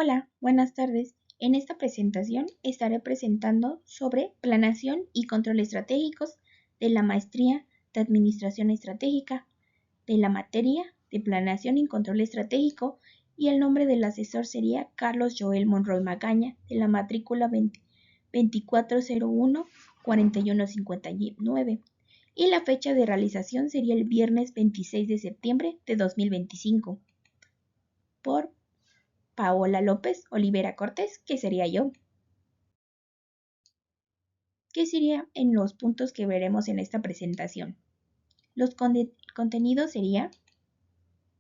Hola, buenas tardes. En esta presentación estaré presentando sobre planeación y control estratégicos de la maestría de Administración Estratégica de la materia de planeación y control estratégico, y el nombre del asesor sería Carlos Joel Monroy Magaña, de la matrícula 2401-4159, y la fecha de realización sería el viernes 26 de septiembre de 2025 por Paola López Olivera Cortés, que sería yo. ¿Qué sería en los puntos que veremos en esta presentación? Los contenidos sería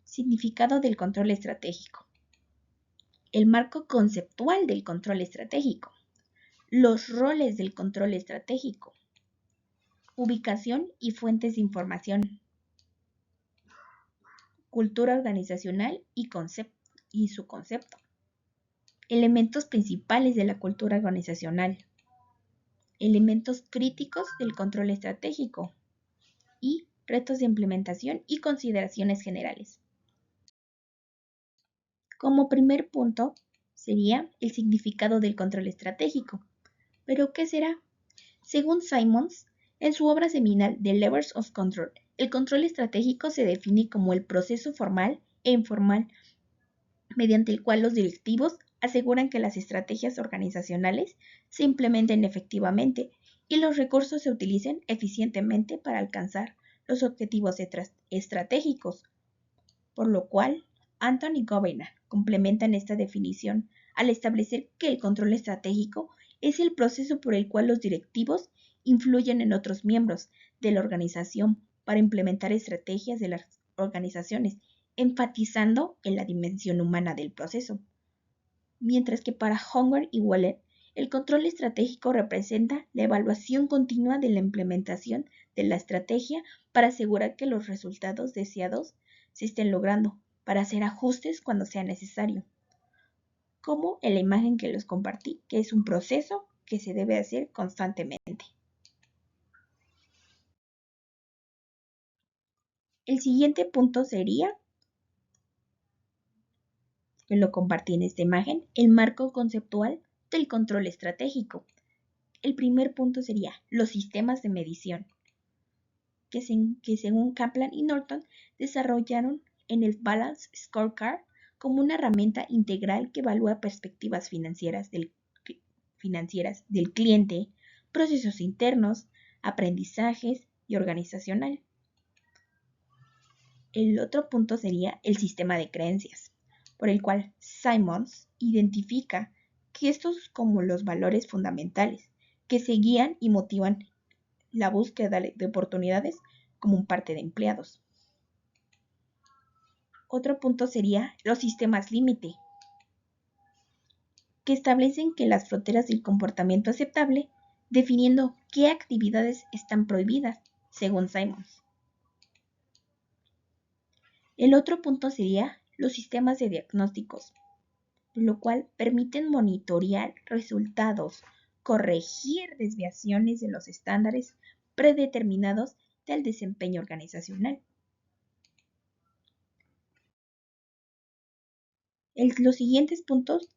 significado del control estratégico, el marco conceptual del control estratégico, los roles del control estratégico, ubicación y fuentes de información, cultura organizacional y su concepto, elementos principales de la cultura organizacional, elementos críticos del control estratégico y retos de implementación y consideraciones generales. Como primer punto sería el significado del control estratégico. ¿Pero qué será? Según Simons, en su obra seminal The Levers of Control, el control estratégico se define como el proceso formal e informal mediante el cual los directivos aseguran que las estrategias organizacionales se implementen efectivamente y los recursos se utilicen eficientemente para alcanzar los objetivos estratégicos, por lo cual Anthony Governor complementan esta definición al establecer que el control estratégico es el proceso por el cual los directivos influyen en otros miembros de la organización para implementar estrategias de las organizaciones, enfatizando en la dimensión humana del proceso. Mientras que para Hunger y Waller, el control estratégico representa la evaluación continua de la implementación de la estrategia para asegurar que los resultados deseados se estén logrando, para hacer ajustes cuando sea necesario, como en la imagen que les compartí, que es un proceso que se debe hacer constantemente. El siguiente punto sería, que lo compartí en esta imagen, el marco conceptual del control estratégico. El primer punto sería los sistemas de medición, que según Kaplan y Norton desarrollaron en el Balance Scorecard como una herramienta integral que evalúa perspectivas financieras del cliente, procesos internos, aprendizajes y organizacional. El otro punto sería el sistema de creencias, por el cual Simons identifica que estos como los valores fundamentales que se guían y motivan la búsqueda de oportunidades como parte de empleados. Otro punto sería los sistemas límite, que establecen que las fronteras del comportamiento aceptable, definiendo qué actividades están prohibidas, según Simons. El otro punto sería los sistemas de diagnósticos, lo cual permiten monitorear resultados, corregir desviaciones de los estándares predeterminados del desempeño organizacional. Los siguientes puntos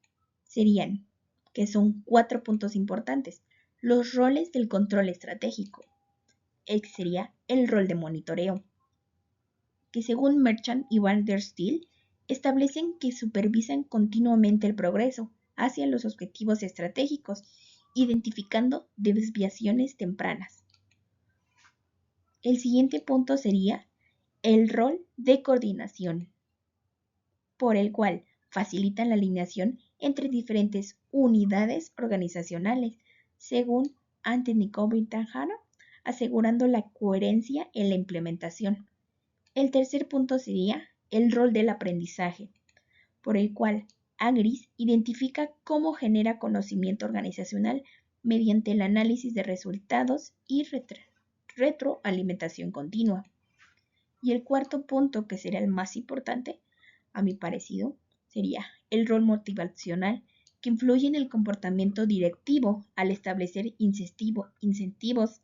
serían, que son 4 puntos importantes, los roles del control estratégico. Sería el rol de monitoreo, que según Merchant y Van der Stil, establecen que supervisan continuamente el progreso hacia los objetivos estratégicos, identificando desviaciones tempranas. El siguiente punto sería el rol de coordinación, por el cual facilitan la alineación entre diferentes unidades organizacionales, según Anthony Covington, asegurando la coherencia en la implementación. El tercer punto sería el rol del aprendizaje, por el cual Agris identifica cómo genera conocimiento organizacional mediante el análisis de resultados y retroalimentación continua. Y el cuarto punto, que será el más importante, a mi parecido, sería el rol motivacional, que influye en el comportamiento directivo al establecer incentivos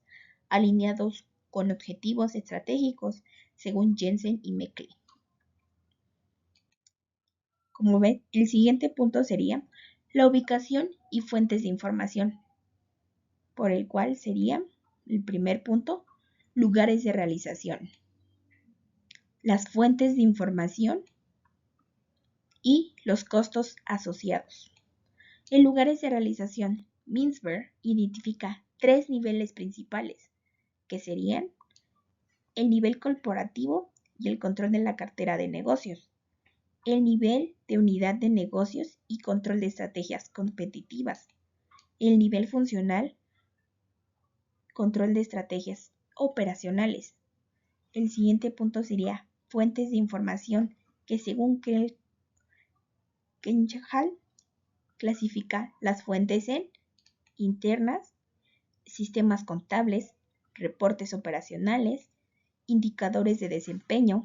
alineados con objetivos estratégicos, según Jensen y Meckley. Como ven, el siguiente punto sería la ubicación y fuentes de información, por el cual sería el primer punto, lugares de realización, las fuentes de información y los costos asociados. En lugares de realización, Mintzberg identifica 3 niveles principales, que serían el nivel corporativo y el control de la cartera de negocios, el nivel de unidad de negocios y control de estrategias competitivas, el nivel funcional, control de estrategias operacionales. El siguiente punto sería fuentes de información, que según Kenchal clasifica las fuentes en internas, sistemas contables, reportes operacionales, indicadores de desempeño.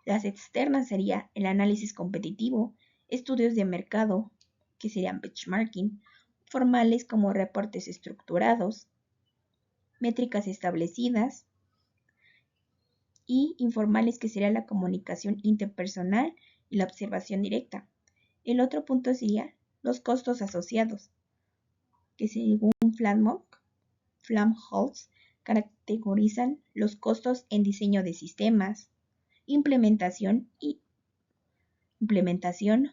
Las externas sería el análisis competitivo, estudios de mercado, que serían benchmarking, formales como reportes estructurados, métricas establecidas, y informales, que sería la comunicación interpersonal y la observación directa. El otro punto sería los costos asociados, que según Flamholtz categorizan los costos en diseño de sistemas, implementación,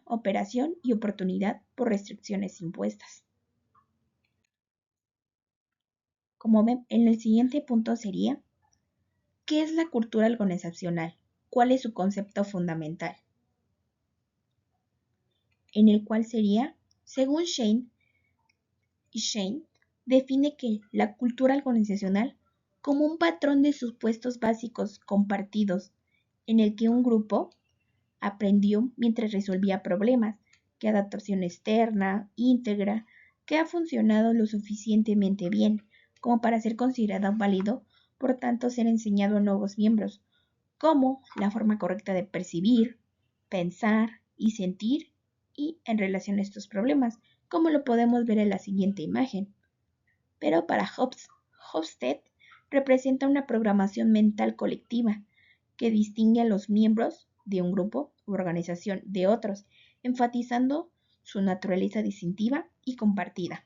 operación y oportunidad por restricciones impuestas. Como ven, en el siguiente punto sería ¿qué es la cultura organizacional? ¿Cuál es su concepto fundamental? En el cual sería, según Shane, define que la cultura organizacional como un patrón de supuestos básicos compartidos en el que un grupo aprendió mientras resolvía problemas, que adaptación externa, íntegra, que ha funcionado lo suficientemente bien como para ser considerado válido, por tanto ser enseñado a nuevos miembros, como la forma correcta de percibir, pensar y sentir y en relación a estos problemas, como lo podemos ver en la siguiente imagen. Pero para Hofstede representa una programación mental colectiva que distingue a los miembros de un grupo u organización de otros, enfatizando su naturaleza distintiva y compartida.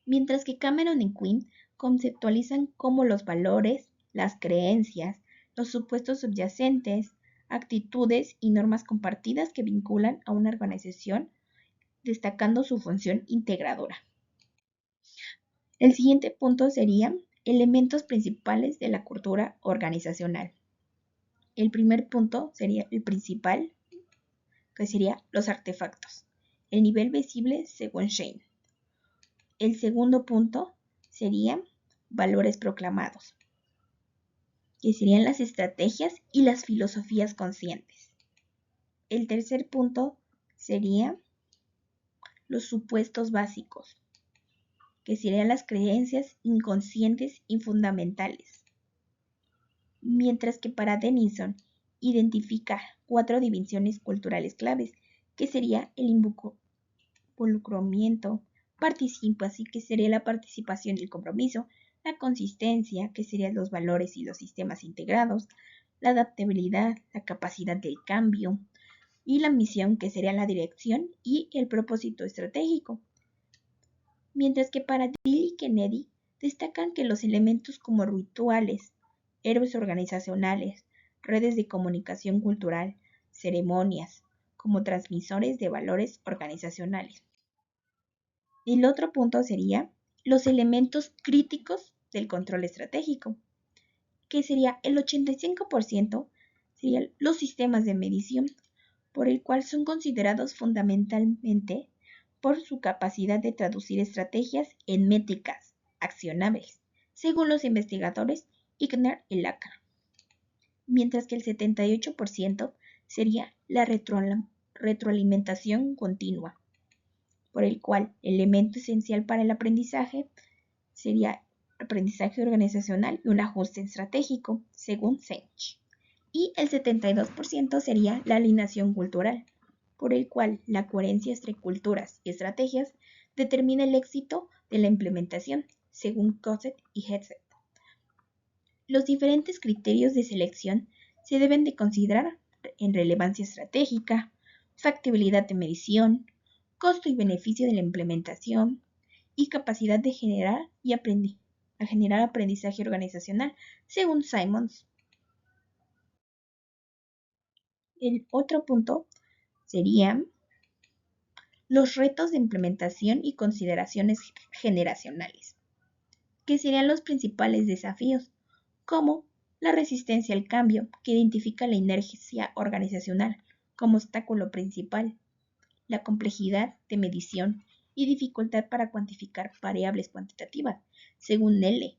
Mientras que Cameron y Quinn conceptualizan como los valores, las creencias, los supuestos subyacentes, actitudes y normas compartidas que vinculan a una organización, destacando su función integradora. El siguiente punto sería elementos principales de la cultura organizacional. El primer punto sería el principal, que sería los artefactos, el nivel visible según Shane. El segundo punto sería valores proclamados, que serían las estrategias y las filosofías conscientes. El tercer punto sería los supuestos básicos, que serían las creencias inconscientes y fundamentales. Mientras que para Denison identifica 4 dimensiones culturales claves, que sería el involucramiento, participación, que sería la participación y el compromiso, la consistencia, que serían los valores y los sistemas integrados, la adaptabilidad, la capacidad del cambio, y la misión, que sería la dirección y el propósito estratégico. Mientras que para Dill y Kennedy destacan que los elementos como rituales, héroes organizacionales, redes de comunicación cultural, ceremonias, como transmisores de valores organizacionales. El otro punto sería los elementos críticos del control estratégico, que sería el 85%, serían los sistemas de medición, por el cual son considerados fundamentalmente por su capacidad de traducir estrategias en métricas accionables, según los investigadores Igner y Lacker. Mientras que el 78% sería la retroalimentación continua, por el cual el elemento esencial para el aprendizaje sería aprendizaje organizacional y un ajuste estratégico, según Sench. Y el 72% sería la alineación cultural, por el cual la coherencia entre culturas y estrategias determina el éxito de la implementación, según Cosset y Hetzet. Los diferentes criterios de selección se deben de considerar en relevancia estratégica, factibilidad de medición, costo y beneficio de la implementación y capacidad de generar aprendizaje organizacional, según Simons. El otro punto serían los retos de implementación y consideraciones generacionales, que serían los principales desafíos, como la resistencia al cambio, que identifica la inercia organizacional como obstáculo principal, la complejidad de medición y dificultad para cuantificar variables cuantitativas, según Nelle,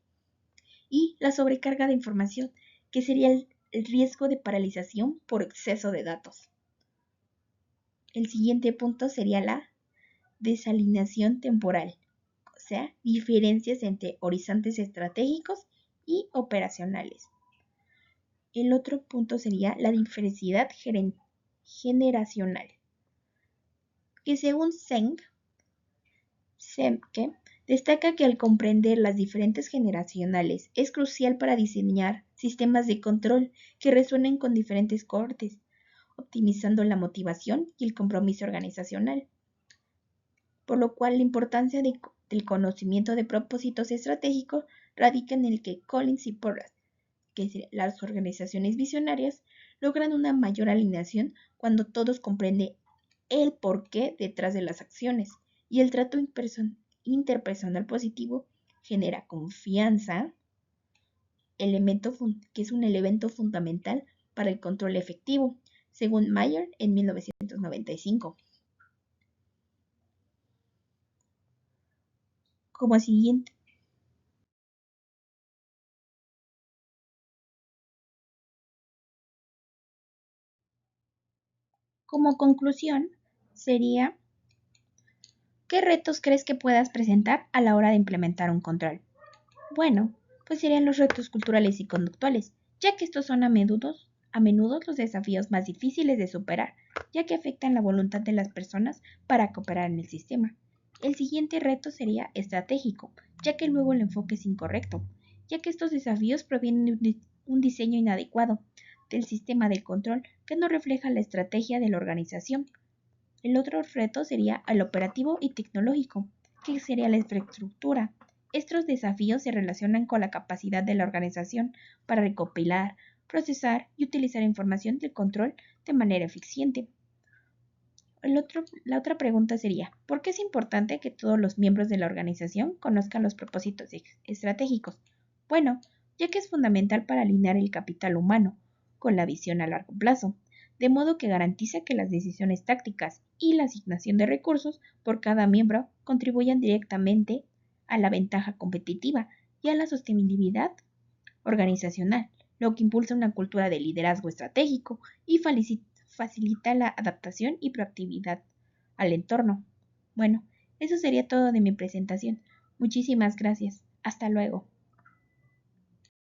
y la sobrecarga de información, que sería el riesgo de paralización por exceso de datos. El siguiente punto sería la desalineación temporal, o sea, diferencias entre horizontes estratégicos y operacionales. El otro punto sería la diversidad generacional, que según Semke destaca que al comprender las diferentes generacionales es crucial para diseñar sistemas de control que resuenen con diferentes cohortes, optimizando la motivación y el compromiso organizacional. Por lo cual la importancia del conocimiento de propósitos estratégicos radica en el que Collins y Porras, que las organizaciones visionarias, logran una mayor alineación cuando todos comprenden el porqué detrás de las acciones y el trato interpersonal positivo genera confianza, que es un elemento fundamental para el control efectivo, según Mayer en 1995. Como siguiente, como conclusión, sería: ¿qué retos crees que puedas presentar a la hora de implementar un control? Bueno, pues serían los retos culturales y conductuales, ya que estos son a menudo los desafíos más difíciles de superar, ya que afectan la voluntad de las personas para cooperar en el sistema. El siguiente reto sería estratégico, ya que luego el enfoque es incorrecto, ya que estos desafíos provienen de un diseño inadecuado del sistema de control que no refleja la estrategia de la organización. El otro reto sería el operativo y tecnológico, que sería la infraestructura. Estos desafíos se relacionan con la capacidad de la organización para recopilar, procesar y utilizar información de control de manera eficiente. La otra pregunta sería: ¿por qué es importante que todos los miembros de la organización conozcan los propósitos estratégicos? Bueno, ya que es fundamental para alinear el capital humano con la visión a largo plazo, de modo que garantiza que las decisiones tácticas y la asignación de recursos por cada miembro contribuyan directamente a la ventaja competitiva y a la sostenibilidad organizacional, lo que impulsa una cultura de liderazgo estratégico y facilita la adaptación y proactividad al entorno. Bueno, eso sería todo de mi presentación. Muchísimas gracias. Hasta luego.